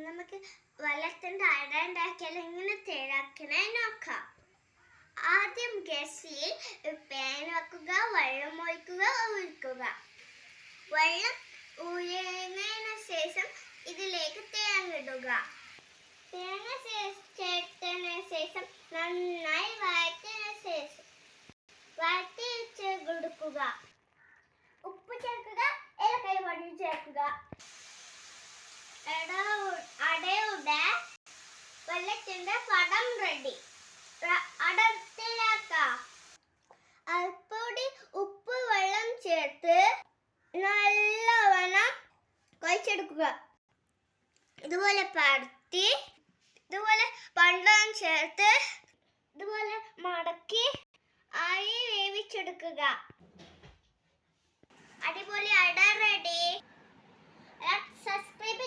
നമുക്ക് വെള്ളത്തിൻ്റെ അട ഉണ്ടാക്കിയാൽ എങ്ങനെ തയ്യാറാക്കണേ നോക്കാം. ആദ്യം ഗ്യാസിൽ പാൻ വെക്കുക, വെള്ളം ഒഴിക്കുക. വെള്ളം ഉയർന്നതിന് ശേഷം ഇതിലേക്ക് തേങ്ങ ഇടുക. തേങ്ങ ചേർത്തതിന് ശേഷം നന്നായി വഴറ്റി കൊടുക്കുക. ഉപ്പ് ചേർക്കുക, ഏലക്കായ പൊടി ചേർക്കുക. അടയുടെ വെള്ളത്തിന്റെ പടം റെഡി. അടത്തിലാക്കാം. അല്പൊടി ഉപ്പ് വെള്ളം ചേർത്ത് നല്ലവണ്ണം കുഴച്ചെടുക്കുക. ഇതുപോലെ പരത്തി ഇതുപോലെ വെള്ളം ചേർത്ത് ഇതുപോലെ മടക്കി ആയി വേവിച്ചെടുക്കുക. അടിപൊളി അട റെഡി. സബ്സ്ക്രൈബ്